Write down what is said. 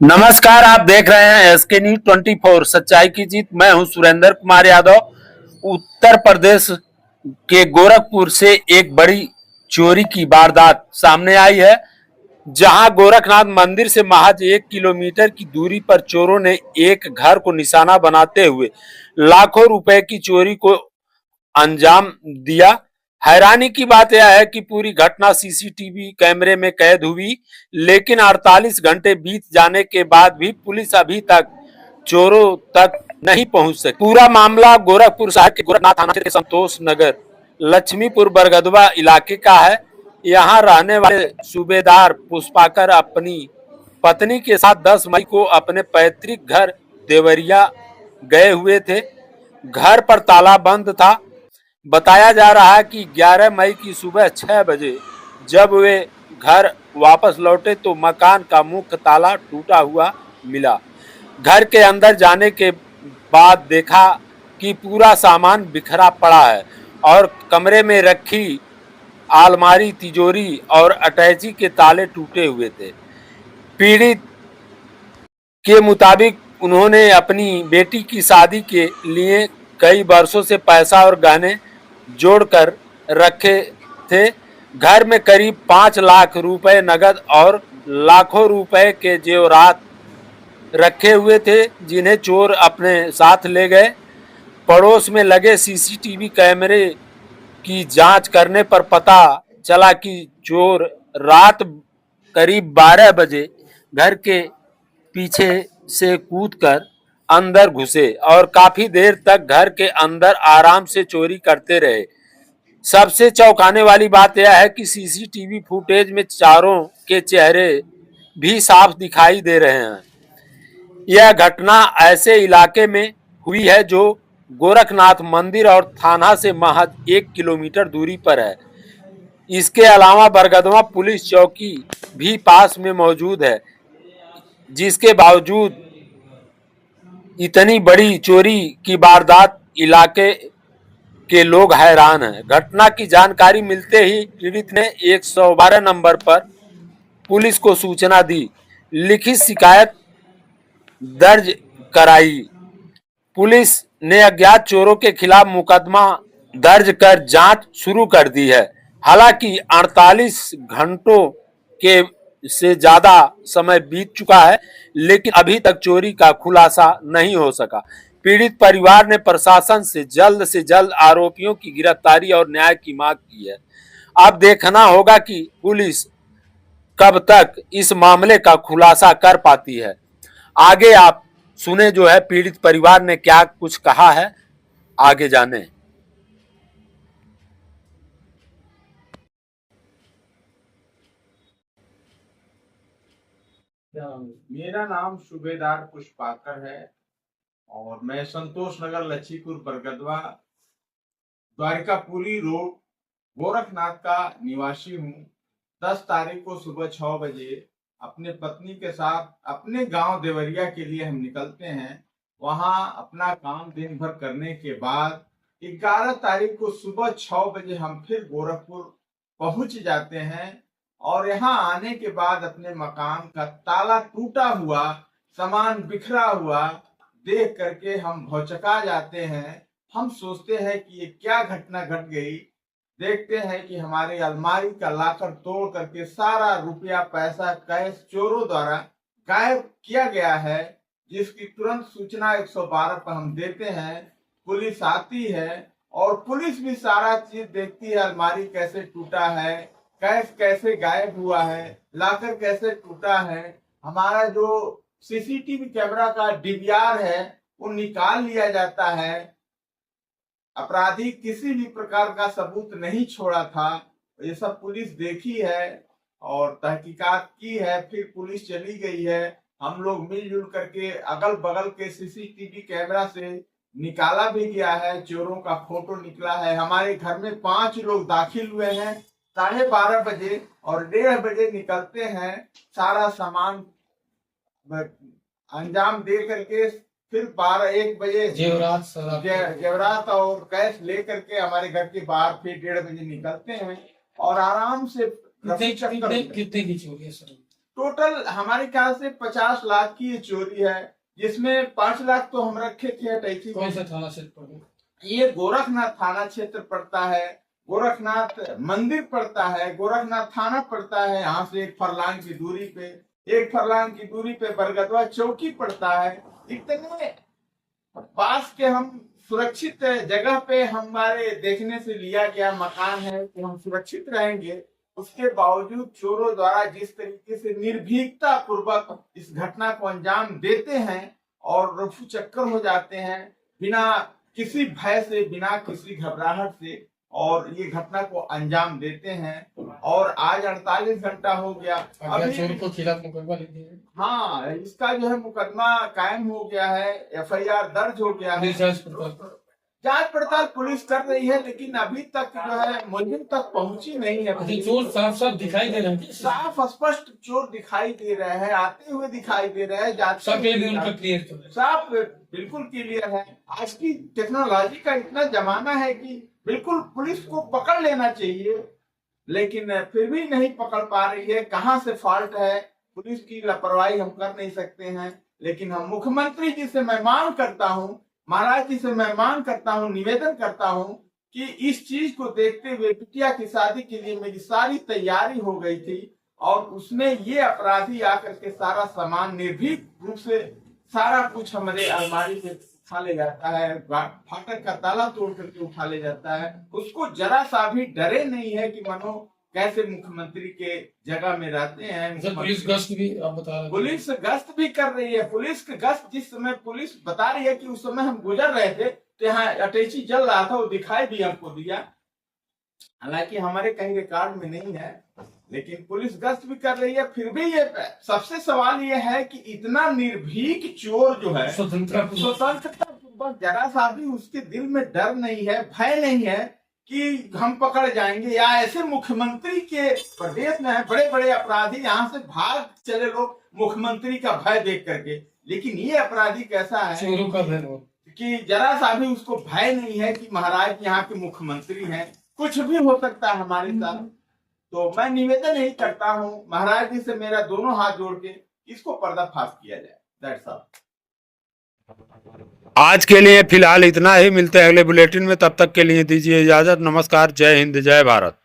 नमस्कार, आप देख रहे हैं एसके न्यूज 24 सच्चाई की जीत। मैं हूं सुरेंद्र कुमार यादव। उत्तर प्रदेश के गोरखपुर से एक बड़ी चोरी की वारदात सामने आई है, जहां गोरखनाथ मंदिर से महज 1 किलोमीटर की दूरी पर चोरों ने एक घर को निशाना बनाते हुए लाखों रुपए की चोरी को अंजाम दिया। हैरानी की बात यह है कि पूरी घटना सीसीटीवी कैमरे में कैद हुई, लेकिन 48 घंटे बीत जाने के बाद भी पुलिस अभी तक चोरों तक नहीं पहुंच सकी। पूरा मामला गोरखपुर शहर के गोरखनाथ थाना क्षेत्र के संतोष नगर लक्ष्मीपुर बरगदवा इलाके का है। यहां रहने वाले सूबेदार पुष्पाकर अपनी पत्नी के साथ 10 मई को अपने पैतृक घर देवरिया गए हुए थे। घर पर ताला बंद था। बताया जा रहा है कि 11 मई की सुबह 6 बजे जब वे घर वापस लौटे तो मकान का मुख्य ताला टूटा हुआ मिला। घर के अंदर जाने के बाद देखा कि पूरा सामान बिखरा पड़ा है और कमरे में रखी अलमारी, तिजोरी और अटैची के ताले टूटे हुए थे। पीड़ित के मुताबिक उन्होंने अपनी बेटी की शादी के लिए कई वर्षों से पैसा और गहने जोड़कर रखे थे। घर में करीब 5 लाख रुपए नगद और लाखों रुपए के जेवरात रखे हुए थे, जिन्हें चोर अपने साथ ले गए। पड़ोस में लगे सीसीटीवी कैमरे की जांच करने पर पता चला कि चोर रात करीब 12 बजे घर के पीछे से कूदकर अंदर घुसे और काफी देर तक घर के अंदर आराम से चोरी करते रहे। सबसे चौंकाने वाली बात यह है कि सीसीटीवी फुटेज में चारों के चेहरे भी साफ दिखाई दे रहे हैं। यह घटना ऐसे इलाके में हुई है जो गोरखनाथ मंदिर और थाना से महज 1 किलोमीटर दूरी पर है। इसके अलावा बरगदवा पुलिस चौकी भी पास में मौजूद है, जिसके बावजूद इतनी बड़ी चोरी की वारदात इलाके के लोग हैरान हैं। घटना की जानकारी मिलते ही पीड़ित ने 112 नंबर पर पुलिस को सूचना दी, लिखित शिकायत दर्ज कराई। पुलिस ने अज्ञात चोरों के खिलाफ मुकदमा दर्ज कर जांच शुरू कर दी है। हालांकि 48 घंटों के से ज्यादा समय बीत चुका है, लेकिन अभी तक चोरी का खुलासा नहीं हो सका। पीड़ित परिवार ने प्रशासन से जल्द आरोपियों की गिरफ्तारी और न्याय की मांग की है। अब देखना होगा कि पुलिस कब तक इस मामले का खुलासा कर पाती है। आगे आप सुने जो है पीड़ित परिवार ने क्या कुछ कहा है, आगे जाने। मेरा नाम सूबेदार पुष्पाकर है और मैं संतोष नगर लच्छीपुर बरगदवा द्वारिकापुरी रोड गोरखनाथ का निवासी हूँ। 10 तारीख को सुबह 6 बजे अपने पत्नी के साथ अपने गांव देवरिया के लिए हम निकलते हैं। वहां अपना काम दिन भर करने के बाद 11 तारीख को सुबह 6 बजे हम फिर गोरखपुर पहुंच जाते हैं और यहाँ आने के बाद अपने मकान का ताला टूटा हुआ, सामान बिखरा हुआ देख करके हम भौचका जाते हैं। हम सोचते हैं कि ये क्या घटना घट गई। देखते हैं कि हमारी अलमारी का लाकर तोड़ करके सारा रुपया, पैसा, कैश चोरों द्वारा गायब किया गया है, जिसकी तुरंत सूचना 112 पर हम देते हैं। पुलिस आती है और पुलिस भी सारा चीज देखती है, अलमारी कैसे टूटा है, कैश कैसे गायब हुआ है, लाकर कैसे टूटा है। हमारा जो सीसीटीवी कैमरा का डीवीआर है वो निकाल लिया जाता है। अपराधी किसी भी प्रकार का सबूत नहीं छोड़ा था। ये सब पुलिस देखी है और तहकीकात की है, फिर पुलिस चली गई है। हम लोग मिलजुल करके अगल बगल के सीसीटीवी कैमरा से निकाला भी गया है, चोरों का फोटो निकला है। हमारे घर में 5 लोग दाखिल हुए हैं। 12:30 बजे और 1:30 बजे निकलते हैं। सारा सामान अंजाम दे करके फिर 12-1 बजे जेवरात और कैश ले करके हमारे घर के बाहर फिर 1:30 बजे निकलते हैं और आराम से कितने की चोरी है सर? टोटल हमारे ख्याल से 50 लाख की ये चोरी है, जिसमें 5 लाख तो हम रखे थे अटैची। कौन सा थाना क्षेत्र? ये गोरखनाथ थाना क्षेत्र पड़ता है, गोरखनाथ मंदिर पड़ता है, गोरखनाथ थाना पड़ता है। यहाँ से 1 फरलांग की दूरी पे, 1 फरलांग की दूरी पे बरगदवा चौकी पड़ता है। इतने पास के हम सुरक्षित जगह पे हमारे देखने से लिया गया मकान है कि हम सुरक्षित रहेंगे। उसके बावजूद चोरों द्वारा जिस तरीके से निर्भीकता पूर्वक इस घटना को अंजाम देते हैं और रफू चक्कर हो जाते हैं, बिना किसी भय से, बिना किसी घबराहट से, और ये घटना को अंजाम देते हैं। और आज 48 घंटा हो गया, चोर को खिलाफ मुकदमा लिख दिया। हाँ, इसका जो है मुकदमा कायम हो गया है, FIR दर्ज हो गया है। जांच पड़ताल पुलिस कर रही है, लेकिन अभी तक जो है मुलजिम तक पहुंची नहीं है। चोर साफ साफ दिखाई दे रहे हैं, साफ स्पष्ट चोर दिखाई दे रहे हैं, आते हुए दिखाई दे रहे हैं, जाते सब भी उनका क्लियर साफ बिल्कुल क्लियर है। आज की टेक्नोलॉजी का इतना जमाना है कि बिल्कुल पुलिस को पकड़ लेना चाहिए, लेकिन फिर भी नहीं पकड़ पा रही है। कहाँ से फॉल्ट है, पुलिस की लापरवाही हम कर नहीं सकते हैं। लेकिन हम मुख्यमंत्री जी से मैं मांग करता हूँ, महाराज जी से मैं मांग करता हूँ, निवेदन करता हूँ कि इस चीज को देखते हुए बिटिया की शादी के लिए मेरी सारी तैयारी हो गई थी, और उसमें ये अपराधी आकर के सारा सामान निर्भीक रूप से सारा कुछ हमारे अलमारी से उठा ले जाता है, फाटक का ताला तोड़ करके उठा ले जाता है। उसको जरा सा भी डरे नहीं है कि मनो कैसे मुख्यमंत्री के जगह में रहते हैं। पुलिस गश्त भी आप बता रहे हैं, पुलिस गश्त भी कर रही है। पुलिस की गश्त जिस समय पुलिस बता रही है कि उस समय हम गुजर रहे थे तो यहाँ अटैची जल रहा था, वो दिखाई भी हमको दिया। हालांकि हमारे कहीं रिकॉर्ड में नहीं है, लेकिन पुलिस गश्त भी कर रही है। फिर भी ये सबसे सवाल ये है कि इतना निर्भीक चोर जो है, स्वतंत्रता पूर्वक, जरा सा भी उसके दिल में डर नहीं है, भय नहीं है कि हम पकड़ जाएंगे। या ऐसे मुख्यमंत्री के प्रदेश में है, बड़े बड़े अपराधी यहाँ से भाग चले लोग मुख्यमंत्री का भय देख करके, लेकिन ये अपराधी कैसा है कि जरा सा भी उसको भय नहीं है कि महाराज यहाँ के मुख्यमंत्री हैं, कुछ भी हो सकता है हमारे साथ। तो मैं निवेदन यही करता हूँ महाराज जी से, मेरा दोनों हाथ जोड़ के इसको पर्दाफाश किया जाए। That's all. आज के लिए फिलहाल इतना ही, मिलते हैं अगले बुलेटिन में। तब तक के लिए दीजिए इजाजत। नमस्कार, जय हिंद, जय भारत।